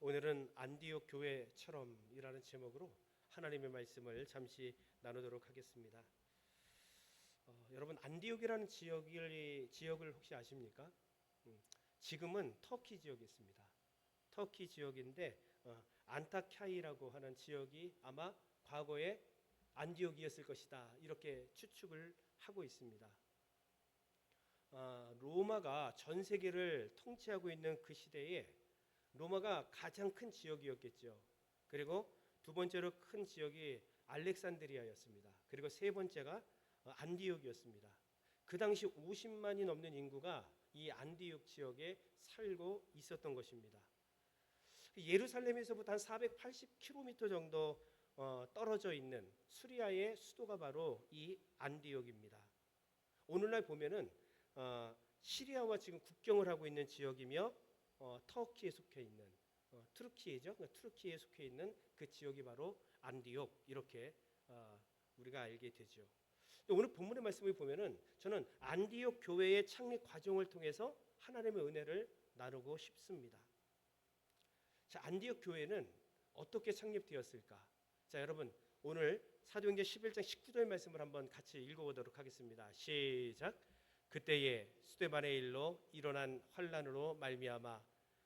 오늘은 안디옥 교회처럼이라는 제목으로 하나님의 말씀을 잠시 나누도록 하겠습니다. 여러분 안디옥이라는 지역을 혹시 아십니까? 지금은 터키 지역에 있습니다. 터키 지역인데 안타카이라고 하는 지역이 아마 과거에 안디옥이었을 것이다 이렇게 추측을 하고 있습니다. 로마가 전 세계를 통치하고 있는 그 시대에 로마가 가장 큰 지역이었겠죠. 그리고 두 번째로 큰 지역이 알렉산드리아였습니다. 그리고 세 번째가 안디옥이었습니다. 그 당시 50만이 넘는 인구가 이 안디옥 지역에 살고 있었던 것입니다. 예루살렘에서부터 한 480km 정도 떨어져 있는 수리아의 수도가 바로 이 안디옥입니다. 오늘날 보면은 시리아와 지금 국경을 하고 있는 지역이며 터키에 속해 있는 투르키예죠. 투르키에 속해 있는 그 지역이 바로 안디옥 이렇게 우리가 알게 되죠. 오늘 본문의 말씀을 보면은 저는 안디옥 교회의 창립 과정을 통해서 하나님의 은혜를 나누고 싶습니다. 자, 안디옥 교회는 어떻게 창립되었을까? 자, 여러분 오늘 사도행전 11장 19절 말씀을 한번 같이 읽어보도록 하겠습니다. 시작. 그때에 스데반의 일로 일어난 환란으로 말미암아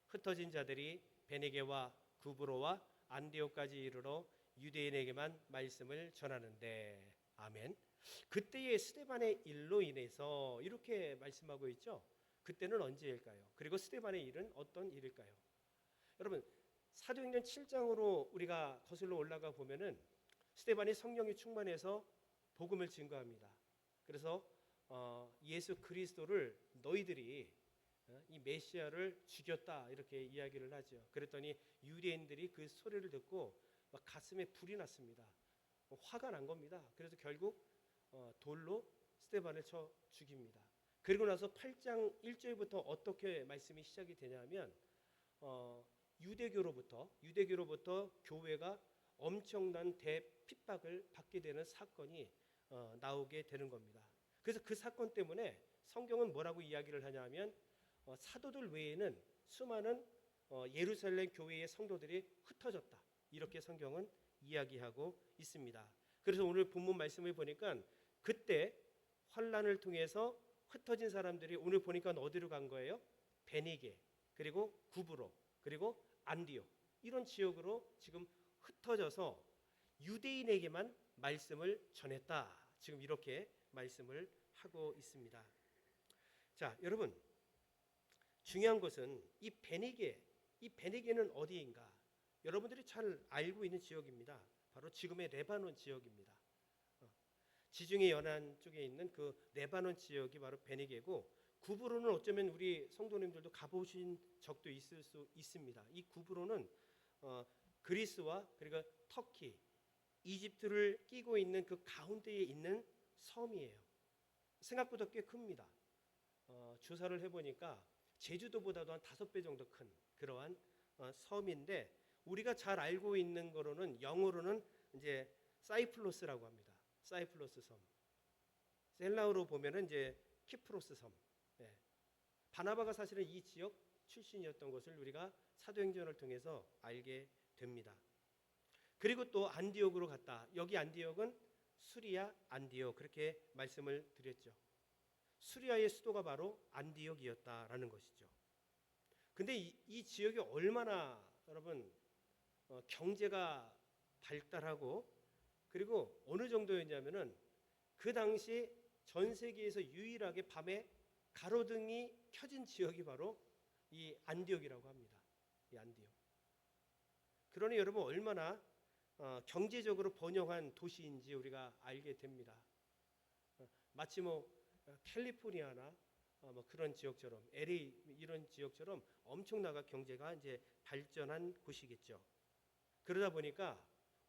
흩어진 자들이 베니게와 구브로와 안디옥까지 이르러 유대인에게만 말씀을 전하는데 아멘. 그때의 스데반의 일로 인해서 이렇게 말씀하고 있죠. 그때는 언제일까요? 그리고 스데반의 일은 어떤 일일까요? 여러분 사도행전 7장으로 우리가 거슬러 올라가 보면은 스데반이 성령이 충만해서 복음을 증거합니다. 그래서 예수 그리스도를 너희들이 이 메시아를 죽였다 이렇게 이야기를 하죠. 그랬더니 유대인들이 그 소리를 듣고 막 가슴에 불이 났습니다. 화가 난 겁니다. 그래서 결국 돌로 스데반을 쳐 죽입니다. 그리고 나서 8장 1절부터 어떻게 말씀이 시작이 되냐면 유대교로부터 교회가 엄청난 대핍박을 받게 되는 사건이 나오게 되는 겁니다. 그래서 그 사건 때문에 성경은 뭐라고 이야기를 하냐면 사도들 외에는 수많은 예루살렘 교회의 성도들이 흩어졌다 이렇게 성경은 이야기하고 있습니다. 그래서 오늘 본문 말씀을 보니까 그때 환란을 통해서 흩어진 사람들이 오늘 보니까 어디로 간 거예요? 베니게 그리고 구브로 그리고 안디옥 이런 지역으로 지금 흩어져서 유대인에게만 말씀을 전했다. 지금 이렇게 말씀을 하고 있습니다. 자, 여러분 중요한 것은 이 베니게는 어디인가? 여러분들이 잘 알고 있는 지역입니다. 바로 지금의 레바논 지역입니다. 지중해 연안 쪽에 있는 그 레바논 지역이 바로 베니게고 구브로는 어쩌면 우리 성도님들도 가보신 적도 있을 수 있습니다. 이 구브로는 그리스와 그리고 터키, 이집트를 끼고 있는 그 가운데에 있는 섬이에요. 생각보다 꽤 큽니다. 조사를 해보니까 제주도보다도 한 5배 정도 큰 그러한 섬인데 우리가 잘 알고 있는 거로는 영어로는 이제 사이플로스라고 합니다. 사이플로스 섬. 헬라어로 보면은 이제 키프로스 섬. 네. 바나바가 사실은 이 지역 출신이었던 것을 우리가 사도행전을 통해서 알게 됩니다. 그리고 또 안디옥으로 갔다. 여기 안디옥은 수리아 안디옥 그렇게 말씀을 드렸죠. 수리아의 수도가 바로 안디옥이었다라는 것이죠. 근데 이 지역이 얼마나 여러분 경제가 발달하고 그리고 어느 정도였냐면은 그 당시 전 세계에서 유일하게 밤에 가로등이 켜진 지역이 바로 이 안디옥이라고 합니다. 이 안디옥. 그러니 여러분 얼마나 경제적으로 번영한 도시인지 우리가 알게 됩니다. 마치 캘리포니아나 그런 지역처럼 LA 이런 지역처럼 엄청나게 경제가 이제 발전한 곳이겠죠. 그러다 보니까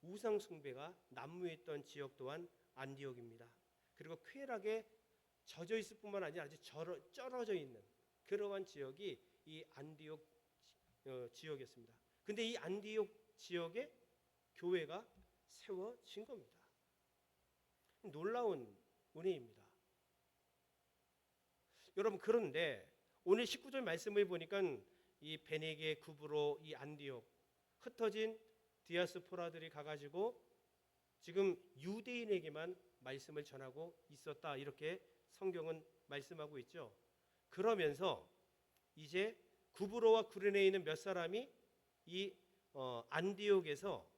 우상 숭배가 난무했던 지역 또한 안디옥입니다. 그리고 쾌락에 젖어 있을 뿐만 아니라 아주 쩔어져 있는 그러한 지역이 이 안디옥 지역이었습니다. 근데 이 안디옥 지역에 교회가 세워진 겁니다. 놀라운 은혜입니다. 여러분 그런데 오늘 19절 말씀을 보니까 이 베네게 구브로 이 안디옥 흩어진 디아스포라들이 가가지고 지금 유대인에게만 말씀을 전하고 있었다, 이렇게 성경은 말씀하고 있죠. 그러면서 이제 구브로와 구레네에 있는 몇 사람이 이 안디옥에서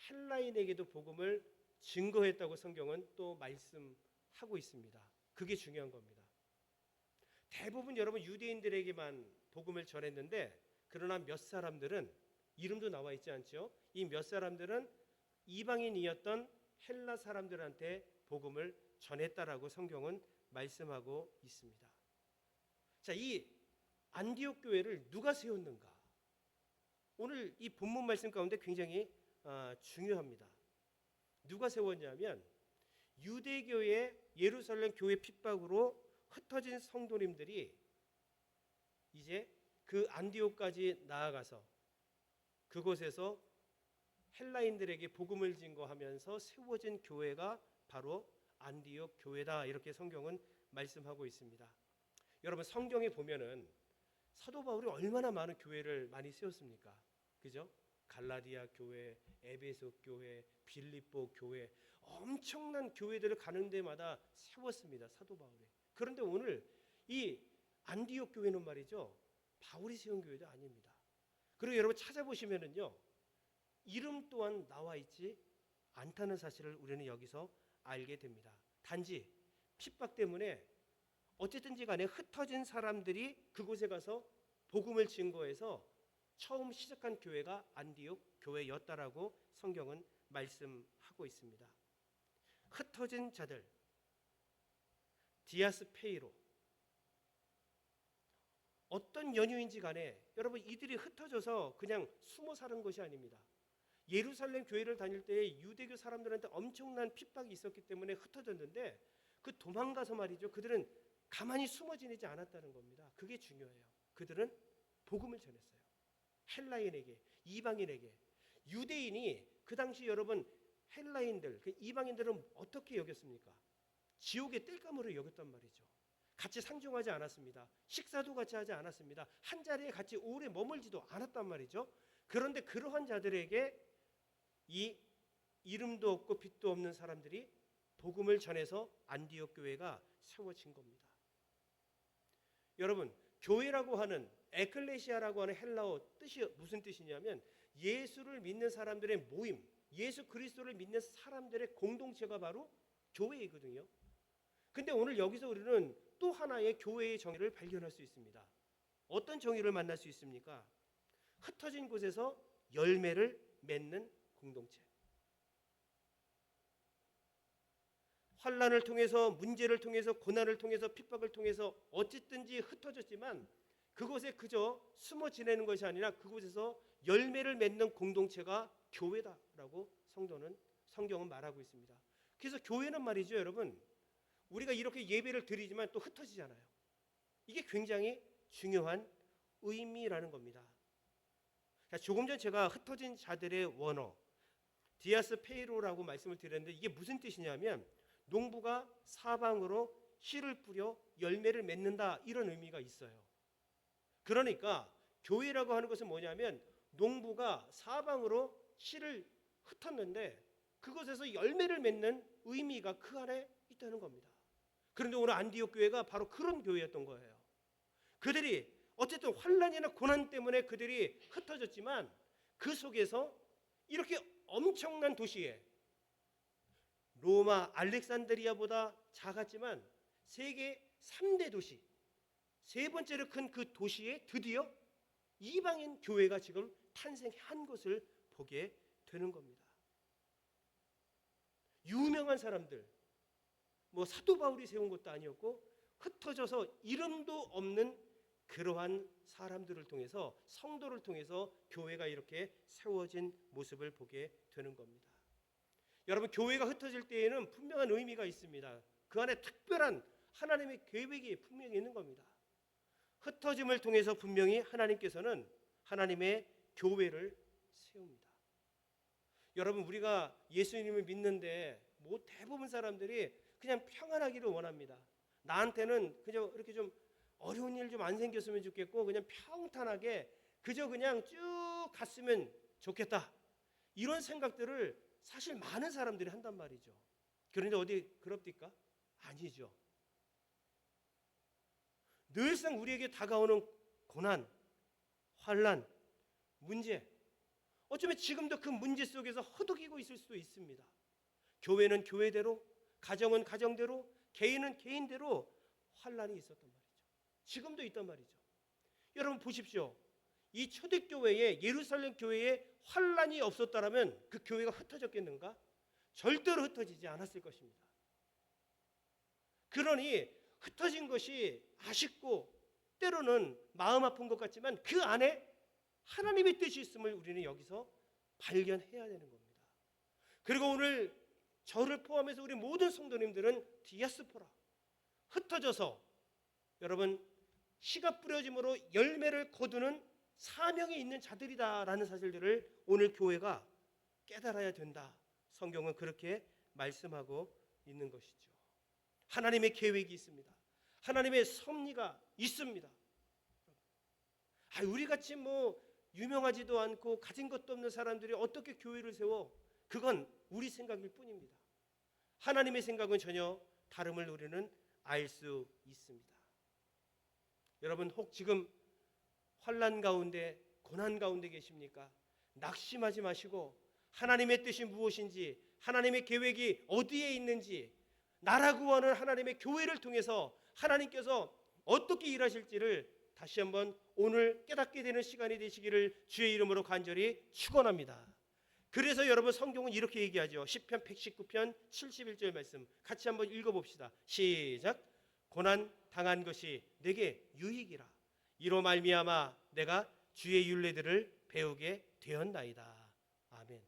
헬라인에게도 복음을 증거했다고 성경은 또 말씀하고 있습니다. 그게 중요한 겁니다. 대부분 여러분 유대인들에게만 복음을 전했는데, 그러나 몇 사람들은, 이름도 나와 있지 않죠? 이 몇 사람들은 이방인이었던 헬라 사람들한테 복음을 전했다라고 성경은 말씀하고 있습니다. 자, 이 안디옥 교회를 누가 세웠는가? 오늘 이 본문 말씀 가운데 굉장히 중요합니다. 누가 세웠냐면 유대교의 예루살렘 교회 핍박으로 흩어진 성도님들이 이제 그 안디옥까지 나아가서 그곳에서 헬라인들에게 복음을 증거하면서 세워진 교회가 바로 안디옥 교회다, 이렇게 성경은 말씀하고 있습니다. 여러분, 성경에 보면은 사도 바울이 얼마나 많은 교회를 많이 세웠습니까? 그죠? 갈라디아 교회, 에베소 교회, 빌립보 교회, 엄청난 교회들을 가는 데마다 세웠습니다, 사도 바울이. 그런데 오늘 이 안디옥 교회는 말이죠, 바울이 세운 교회도 아닙니다. 그리고 여러분 찾아보시면은요, 이름 또한 나와 있지 않다는 사실을 우리는 여기서 알게 됩니다. 단지 핍박 때문에 어쨌든지 간에 흩어진 사람들이 그곳에 가서 복음을 증거해서 처음 시작한 교회가 안디옥 교회였다라고 성경은 말씀하고 있습니다. 흩어진 자들, 디아스페이로, 어떤 연유인지 간에 여러분 이들이 흩어져서 그냥 숨어 사는 것이 아닙니다. 예루살렘 교회를 다닐 때 유대교 사람들한테 엄청난 핍박이 있었기 때문에 흩어졌는데, 그 도망가서 말이죠, 그들은 가만히 숨어 지내지 않았다는 겁니다. 그게 중요해요. 그들은 복음을 전했어요. 헬라인에게, 이방인에게. 유대인이 그 당시 여러분 헬라인들, 그 이방인들은 어떻게 여겼습니까? 지옥의 땔감으로 여겼단 말이죠. 같이 상종하지 않았습니다. 식사도 같이 하지 않았습니다. 한 자리에 같이 오래 머물지도 않았단 말이죠. 그런데 그러한 자들에게 이 이름도 없고 빛도 없는 사람들이 복음을 전해서 안디옥 교회가 세워진 겁니다. 여러분, 교회라고 하는, 에클레시아라고 하는 헬라어 뜻이 무슨 뜻이냐면 예수를 믿는 사람들의 모임, 예수 그리스도를 믿는 사람들의 공동체가 바로 교회이거든요. 근데 오늘 여기서 우리는 또 하나의 교회의 정의를 발견할 수 있습니다. 어떤 정의를 만날 수 있습니까? 흩어진 곳에서 열매를 맺는 공동체. 환난을 통해서, 문제를 통해서, 고난을 통해서, 핍박을 통해서 어쨌든지 흩어졌지만 그곳에 그저 숨어 지내는 것이 아니라 그곳에서 열매를 맺는 공동체가 교회다라고 성경은 말하고 있습니다. 그래서 교회는 말이죠, 여러분, 우리가 이렇게 예배를 드리지만 또 흩어지잖아요. 이게 굉장히 중요한 의미라는 겁니다. 조금 전 제가 흩어진 자들의 원어, 디아스페이로라고 말씀을 드렸는데 이게 무슨 뜻이냐면 농부가 사방으로 씨를 뿌려 열매를 맺는다, 이런 의미가 있어요. 그러니까 교회라고 하는 것은 뭐냐면 농부가 사방으로 씨를 흩었는데 그것에서 열매를 맺는 의미가 그 안에 있다는 겁니다. 그런데 오늘 안디옥 교회가 바로 그런 교회였던 거예요. 그들이 어쨌든 환난이나 고난 때문에 그들이 흩어졌지만 그 속에서 이렇게 엄청난 도시에, 로마 알렉산드리아보다 작았지만 세계 3대 도시, 세 번째로 큰 그 도시에 드디어 이방인 교회가 지금 탄생한 것을 보게 되는 겁니다. 유명한 사람들, 뭐 사도 바울이 세운 것도 아니었고 흩어져서 이름도 없는 그러한 사람들을 통해서, 성도를 통해서 교회가 이렇게 세워진 모습을 보게 되는 겁니다. 여러분, 교회가 흩어질 때에는 분명한 의미가 있습니다. 그 안에 특별한 하나님의 계획이 분명히 있는 겁니다. 흩어짐을 통해서 분명히 하나님께서는 하나님의 교회를 세웁니다. 여러분, 우리가 예수님을 믿는데 뭐 대부분 사람들이 그냥 평안하기를 원합니다. 나한테는 그저 이렇게 좀 어려운 일 좀 안 생겼으면 좋겠고 그냥 평탄하게 그저 그냥 쭉 갔으면 좋겠다. 이런 생각들을 사실 많은 사람들이 한단 말이죠. 그런데 어디 그럽니까? 아니죠. 늘상 우리에게 다가오는 고난, 환난, 문제, 어쩌면 지금도 그 문제 속에서 허덕이고 있을 수도 있습니다. 교회는 교회대로, 가정은 가정대로, 개인은 개인대로 환난이 있었단 말이죠. 지금도 있단 말이죠. 여러분 보십시오. 이 초대교회에, 예루살렘 교회에 환난이 없었다면 그 교회가 흩어졌겠는가? 절대로 흩어지지 않았을 것입니다. 그러니 흩어진 것이 아쉽고 때로는 마음 아픈 것 같지만 그 안에 하나님의 뜻이 있음을 우리는 여기서 발견해야 되는 겁니다. 그리고 오늘 저를 포함해서 우리 모든 성도님들은 디아스포라, 흩어져서 여러분 씨가 뿌려짐으로 열매를 거두는 사명이 있는 자들이다라는 사실들을 오늘 교회가 깨달아야 된다. 성경은 그렇게 말씀하고 있는 것이죠. 하나님의 계획이 있습니다. 하나님의 섭리가 있습니다. 우리같이 유명하지도 않고 가진 것도 없는 사람들이 어떻게 교회를 세워? 그건 우리 생각일 뿐입니다. 하나님의 생각은 전혀 다름을 우리는 알 수 있습니다. 여러분 혹 지금 환난 가운데 고난 가운데 계십니까? 낙심하지 마시고 하나님의 뜻이 무엇인지, 하나님의 계획이 어디에 있는지, 나라 구원을 하나님의 교회를 통해서 하나님께서 어떻게 일하실지를 다시 한번 오늘 깨닫게 되는 시간이 되시기를 주의 이름으로 간절히 축원합니다. 그래서 여러분 성경은 이렇게 얘기하죠. 시편 119편 71절 말씀 같이 한번 읽어봅시다. 시작. 고난 당한 것이 내게 유익이라. 이로 말미암아 내가 주의 율례들을 배우게 되었나이다. 아멘.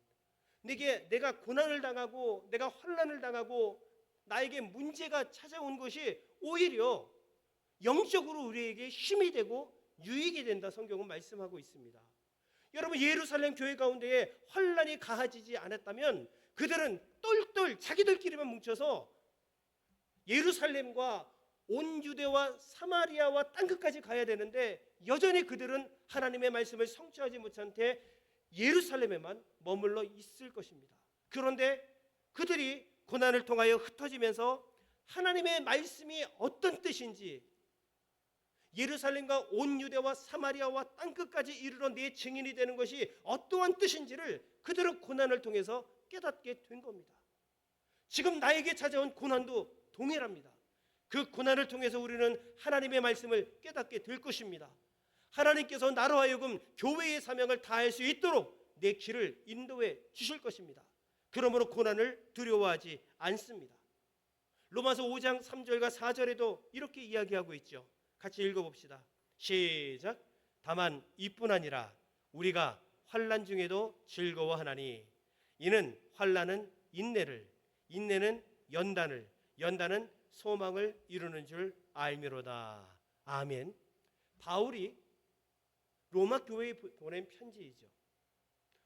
내가 고난을 당하고 내가 환난을 당하고 나에게 문제가 찾아온 것이 오히려 영적으로 우리에게 힘이 되고 유익이 된다. 성경은 말씀하고 있습니다. 여러분 예루살렘 교회 가운데에 환난이 가해지지 않았다면 그들은 똘똘 자기들끼리만 뭉쳐서 예루살렘과 온 유대와 사마리아와 땅끝까지 가야 되는데 여전히 그들은 하나님의 말씀을 성취하지 못한 채 예루살렘에만 머물러 있을 것입니다. 그런데 그들이 고난을 통하여 흩어지면서 하나님의 말씀이 어떤 뜻인지, 예루살렘과 온 유대와 사마리아와 땅끝까지 이르러 내 증인이 되는 것이 어떠한 뜻인지를 그들은 고난을 통해서 깨닫게 된 겁니다. 지금 나에게 찾아온 고난도 동일합니다. 그 고난을 통해서 우리는 하나님의 말씀을 깨닫게 될 것입니다. 하나님께서 나로 하여금 교회의 사명을 다할 수 있도록 내 길을 인도해 주실 것입니다. 그러므로 고난을 두려워하지 않습니다. 로마서 5장 3절과 4절에도 이렇게 이야기하고 있죠. 같이 읽어봅시다. 시작. 다만 이뿐 아니라 우리가 환난 중에도 즐거워하나니 이는 환난은 인내를, 인내는 연단을, 연단은 소망을 이루는 줄 알미로다. 아멘. 바울이 로마 교회에 보낸 편지이죠.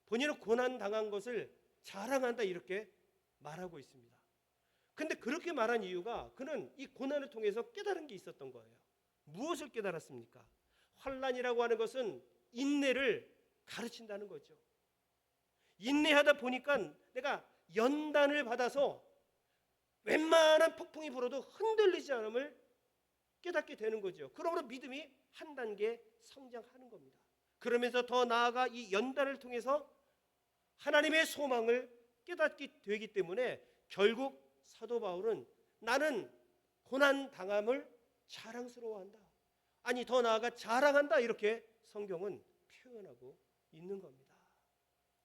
본인은 고난 당한 것을 자랑한다 이렇게 말하고 있습니다. 근데 그렇게 말한 이유가 그는 이 고난을 통해서 깨달은 게 있었던 거예요. 무엇을 깨달았습니까? 환난이라고 하는 것은 인내를 가르친다는 거죠. 인내하다 보니까 내가 연단을 받아서 웬만한 폭풍이 불어도 흔들리지 않음을 깨닫게 되는 거죠. 그러므로 믿음이 한 단계 성장하는 겁니다. 그러면서 더 나아가 이 연단을 통해서 하나님의 소망을 깨닫게 되기 때문에 결국 사도 바울은 나는 고난 당함을 자랑스러워한다. 아니 더 나아가 자랑한다 이렇게 성경은 표현하고 있는 겁니다.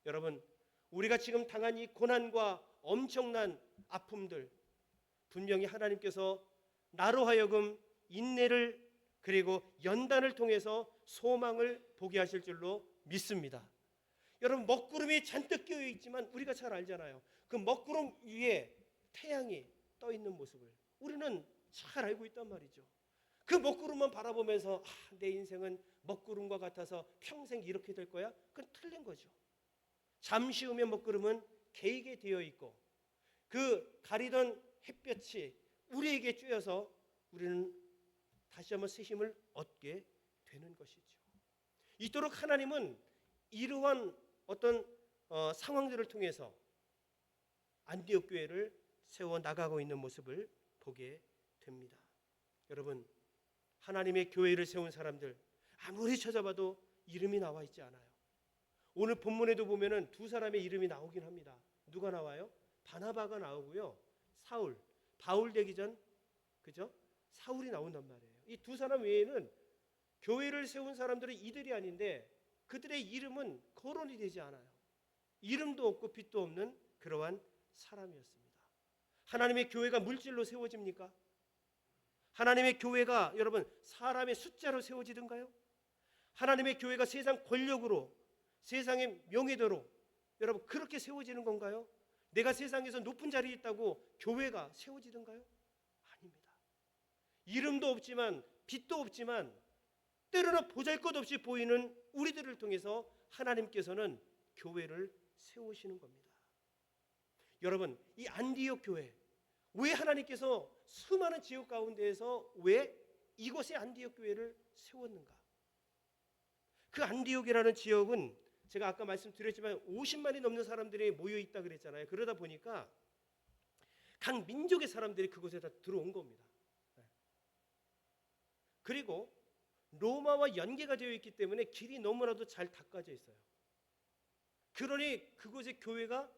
여러분 우리가 지금 당한 이 고난과 엄청난 아픔들 분명히 하나님께서 나로 하여금 인내를 그리고 연단을 통해서 소망을 보게 하실 줄로 믿습니다. 여러분 먹구름이 잔뜩 끼어 있지만 우리가 잘 알잖아요. 그 먹구름 위에 태양이 떠 있는 모습을 우리는 잘 알고 있단 말이죠. 그 먹구름만 바라보면서 내 인생은 먹구름과 같아서 평생 이렇게 될 거야? 그건 틀린 거죠. 잠시 후면 먹구름은 개이게 되어 있고 그 가리던 햇볕이 우리에게 쬐어서 우리는 다시 한번 새 힘을 얻게 되는 것이죠. 이토록 하나님은 이러한 어떤 상황들을 통해서 안디옥 교회를 세워 나가고 있는 모습을 보게 됩니다. 여러분, 하나님의 교회를 세운 사람들 아무리 찾아봐도 이름이 나와 있지 않아요. 오늘 본문에도 보면은 두 사람의 이름이 나오긴 합니다. 누가 나와요? 바나바가 나오고요. 사울, 바울 되기 전 그죠? 사울이 나온단 말이에요. 이 두 사람 외에는 교회를 세운 사람들은 이들이 아닌데 그들의 이름은 거론이 되지 않아요. 이름도 없고 빛도 없는 그러한 사람이었습니다. 하나님의 교회가 물질로 세워집니까? 하나님의 교회가 여러분 사람의 숫자로 세워지던가요? 하나님의 교회가 세상 권력으로, 세상의 명예대로 여러분 그렇게 세워지는 건가요? 내가 세상에서 높은 자리에 있다고 교회가 세워지던가요? 아닙니다. 이름도 없지만 빛도 없지만 때로는 보잘것없이 보이는 우리들을 통해서 하나님께서는 교회를 세우시는 겁니다. 여러분, 이 안디옥 교회, 왜 하나님께서 수많은 지역 가운데에서 왜 이곳의 안디옥 교회를 세웠는가? 그 안디옥이라는 지역은 제가 아까 말씀드렸지만 50만이 넘는 사람들이 모여 있다 그랬잖아요. 그러다 보니까 각 민족의 사람들이 그곳에 다 들어온 겁니다. 그리고 로마와 연계가 되어 있기 때문에 길이 너무나도 잘 닦아져 있어요. 그러니 그곳에 교회가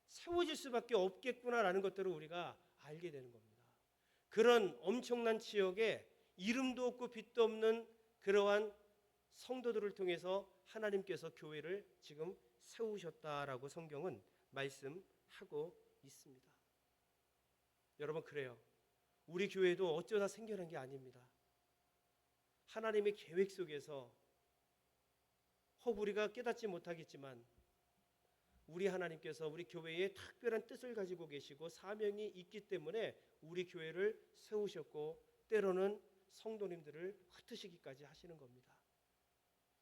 세워질 수밖에 없겠구나라는 것들을 우리가 알게 되는 겁니다. 그런 엄청난 지역에 이름도 없고 빛도 없는 그러한 성도들을 통해서 하나님께서 교회를 지금 세우셨다라고 성경은 말씀하고 있습니다. 여러분, 그래요. 우리 교회도 어쩌다 생겨난 게 아닙니다. 하나님의 계획 속에서 혹 우리가 깨닫지 못하겠지만 우리 하나님께서 우리 교회에 특별한 뜻을 가지고 계시고 사명이 있기 때문에 우리 교회를 세우셨고 때로는 성도님들을 흩으시기까지 하시는 겁니다.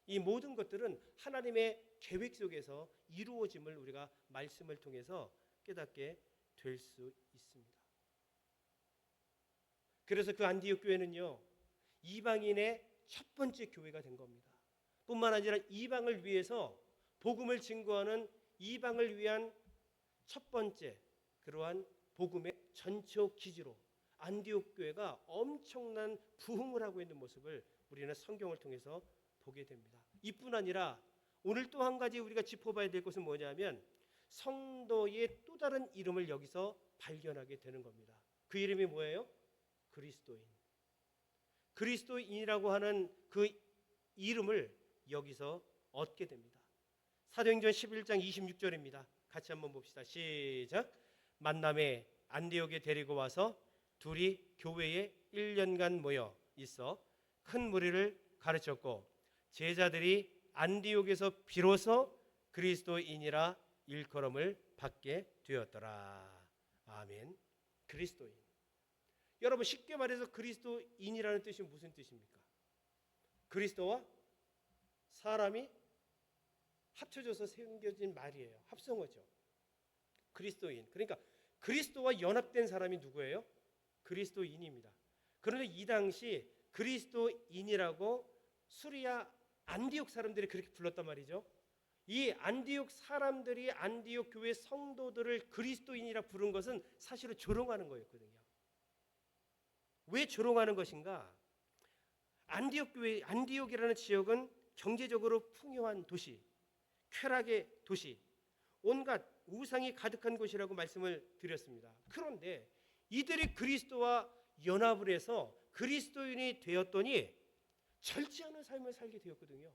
이 모든 것들은 하나님의 계획 속에서 이루어짐을 우리가 말씀을 통해서 깨닫게 될 수 있습니다. 그래서 그 안디옥 교회는요, 이방인의 첫 번째 교회가 된 겁니다. 뿐만 아니라 이방을 위해서 복음을 증거하는 이방을 위한 첫 번째 그러한 복음의 전초 기지로 안디옥 교회가 엄청난 부흥을 하고 있는 모습을 우리는 성경을 통해서 보게 됩니다. 이뿐 아니라 오늘 또 한 가지 우리가 짚어봐야 될 것은 뭐냐면 성도의 또 다른 이름을 여기서 발견하게 되는 겁니다. 그 이름이 뭐예요? 그리스도인. 그리스도인이라고 하는 그 이름을 여기서 얻게 됩니다. 사도행전 11장 26절입니다. 같이 한번 봅시다. 시작. 만남에 안디옥에 데리고 와서 둘이 교회에 1년간 모여 있어 큰 무리를 가르쳤고 제자들이 안디옥에서 비로소 그리스도인이라 일컬음을 받게 되었더라. 아멘. 그리스도인. 여러분, 쉽게 말해서 그리스도인이라는 뜻이 무슨 뜻입니까? 그리스도와 사람이 합쳐져서 생겨진 말이에요. 합성어죠. 그리스도인. 그러니까 그리스도와 연합된 사람이 누구예요? 그리스도인입니다. 그런데 이 당시 그리스도인이라고 수리아 안디옥 사람들이 그렇게 불렀단 말이죠. 이 안디옥 사람들이 안디옥 교회 성도들을 그리스도인이라 부른 것은 사실은 조롱하는 거였거든요. 왜 조롱하는 것인가? 안디옥 교회, 안디옥이라는 지역은 경제적으로 풍요한 도시, 쾌락의 도시, 온갖 우상이 가득한 곳이라고 말씀을 드렸습니다. 그런데 이들이 그리스도와 연합을 해서 그리스도인이 되었더니 절제하는 삶을 살게 되었거든요.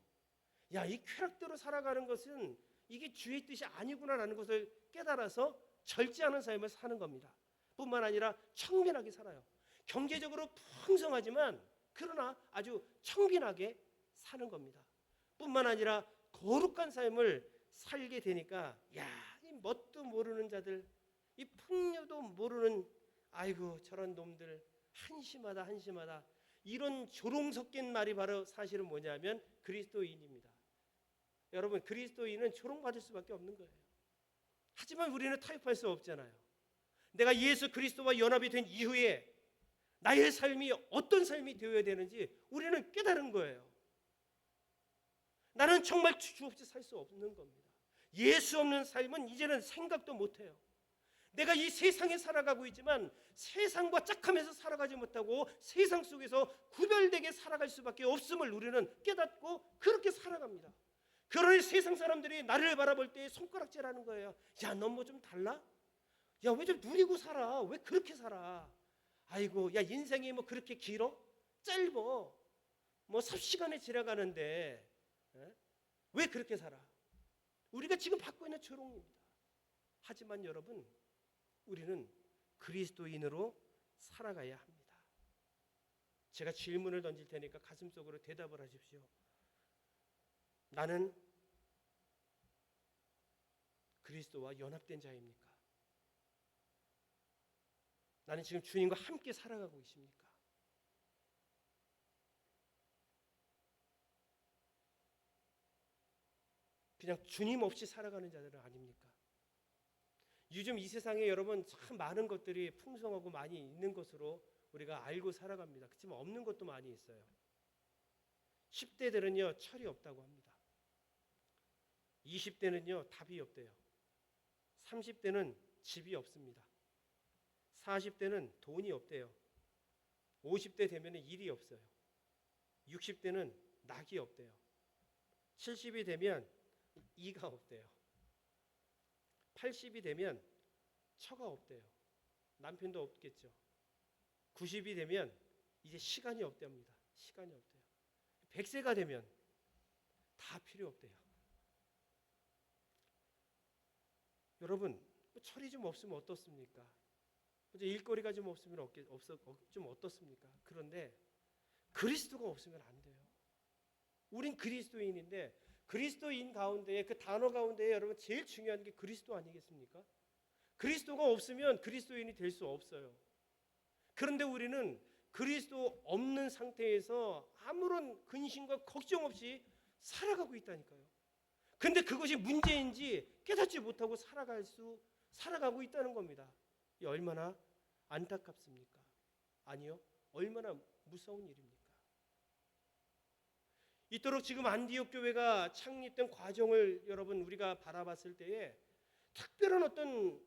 야, 이 쾌락대로 살아가는 것은 이게 주의 뜻이 아니구나라는 것을 깨달아서 절제하는 삶을 사는 겁니다. 뿐만 아니라 청빈하게 살아요. 경제적으로 풍성하지만 그러나 아주 청빈하게 사는 겁니다. 뿐만 아니라 거룩한 삶을 살게 되니까 야, 이 뭣도 모르는 자들, 이 풍요도 모르는 아이고 저런 놈들 한심하다 한심하다 이런 조롱 섞인 말이 바로 사실은 뭐냐면 그리스도인입니다. 여러분, 그리스도인은 조롱받을 수밖에 없는 거예요. 하지만 우리는 타협할 수 없잖아요. 내가 예수 그리스도와 연합이 된 이후에 나의 삶이 어떤 삶이 되어야 되는지 우리는 깨달은 거예요. 나는 정말 주 없이 살 수 없는 겁니다. 예수 없는 삶은 이제는 생각도 못해요. 내가 이 세상에 살아가고 있지만 세상과 짝하면서 살아가지 못하고 세상 속에서 구별되게 살아갈 수밖에 없음을 우리는 깨닫고 그렇게 살아갑니다. 그러니 세상 사람들이 나를 바라볼 때 손가락질하는 거예요. 야, 넌 뭐 좀 달라? 야, 왜 좀 누리고 살아? 왜 그렇게 살아? 아이고, 야, 인생이 뭐 그렇게 길어? 짧어? 뭐 삽시간에 지나가는데 왜 그렇게 살아? 우리가 지금 받고 있는 조롱입니다. 하지만 여러분, 우리는 그리스도인으로 살아가야 합니다. 제가 질문을 던질 테니까 가슴속으로 대답을 하십시오. 나는 그리스도와 연합된 자입니까? 나는 지금 주님과 함께 살아가고 있습니까? 그냥 주님 없이 살아가는 자들은 아닙니까? 요즘 이 세상에 여러분 참 많은 것들이 풍성하고 많이 있는 것으로 우리가 알고 살아갑니다. 그렇지만 없는 것도 많이 있어요. 10대들은요 철이 없다고 합니다. 20대는요 답이 없대요. 30대는 집이 없습니다. 40대는 돈이 없대요. 50대 되면 일이 없어요. 60대는 낙이 없대요. 70이 되면 이가 없대요. 80이 되면 처가 없대요. 남편도 없겠죠. 90이 되면 이제 시간이 없답니다. 시간이 없대요. 100세가 되면 다 필요 없대요. 여러분, 철이 좀 없으면 어떻습니까? 일거리가 좀 없으면 좀 어떻습니까? 그런데 그리스도가 없으면 안 돼요. 우린 그리스도인인데 그리스도인 가운데 그 단어 가운데 여러분 제일 중요한 게 그리스도 아니겠습니까? 그리스도가 없으면 그리스도인이 될 수 없어요. 그런데 우리는 그리스도 없는 상태에서 아무런 근심과 걱정 없이 살아가고 있다니까요. 근데 그것이 문제인지 깨닫지 못하고 살아가고 있다는 겁니다. 이 얼마나 안타깝습니까? 아니요, 얼마나 무서운 일입니까? 이토록 지금 안디옥 교회가 창립된 과정을 여러분 우리가 바라봤을 때에 특별한 어떤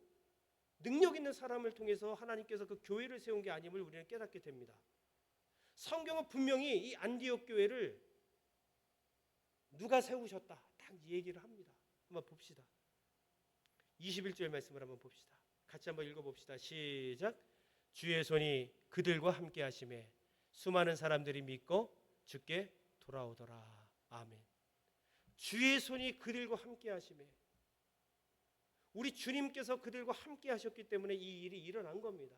능력 있는 사람을 통해서 하나님께서 그 교회를 세운 게 아님을 우리는 깨닫게 됩니다. 성경은 분명히 이 안디옥 교회를 누가 세우셨다 딱 이 얘기를 합니다. 한번 봅시다. 21절 말씀을 한번 봅시다. 같이 한번 읽어봅시다. 시작. 주의 손이 그들과 함께 하심에 수많은 사람들이 믿고 주께 돌아오더라. 아멘. 주의 손이 그들과 함께 하심에 우리 주님께서 그들과 함께 하셨기 때문에 이 일이 일어난 겁니다.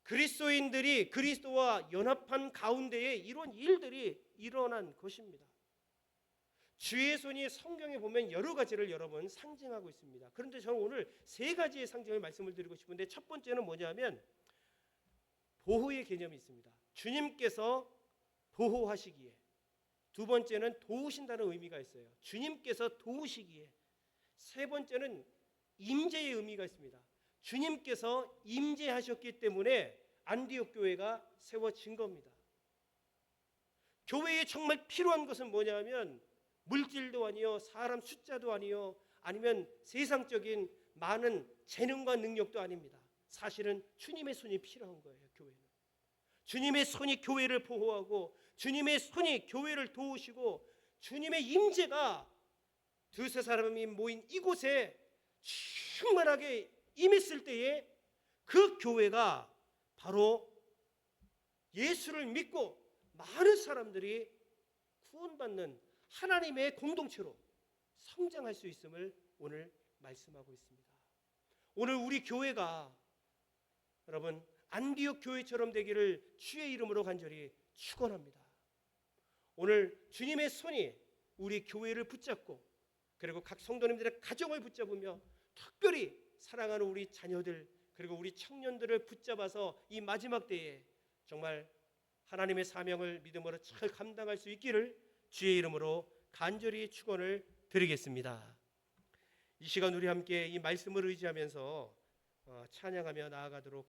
그리스도인들이 그리스도와 연합한 가운데에 이런 일들이 일어난 것입니다. 주의 손이 성경에 보면 여러 가지를 여러분 상징하고 있습니다. 그런데 저는 오늘 세 가지의 상징을 말씀을 드리고 싶은데 첫 번째는 뭐냐면 보호의 개념이 있습니다. 주님께서 보호하시기에. 두 번째는 도우신다는 의미가 있어요. 주님께서 도우시기에. 세 번째는 임재의 의미가 있습니다. 주님께서 임재하셨기 때문에 안디옥 교회가 세워진 겁니다. 교회에 정말 필요한 것은 뭐냐면 물질도 아니요, 사람 숫자도 아니요, 아니면 세상적인 많은 재능과 능력도 아닙니다. 사실은 주님의 손이 필요한 거예요. 교회는 주님의 손이 교회를 보호하고 주님의 손이 교회를 도우시고 주님의 임재가 두세 사람이 모인 이곳에 충만하게 임했을 때에 그 교회가 바로 예수를 믿고 많은 사람들이 구원받는 하나님의 공동체로 성장할 수 있음을 오늘 말씀하고 있습니다. 오늘 우리 교회가 여러분 안디옥 교회처럼 되기를 주의 이름으로 간절히 축원합니다. 오늘 주님의 손이 우리 교회를 붙잡고 그리고 각 성도님들의 가정을 붙잡으며 특별히 사랑하는 우리 자녀들 그리고 우리 청년들을 붙잡아서 이 마지막 때에 정말 하나님의 사명을 믿음으로 잘 감당할 수 있기를 주의 이름으로 간절히 축원을 드리겠습니다. 이 시간 우리 함께 이 말씀을 의지하면서 찬양하며 나아가도록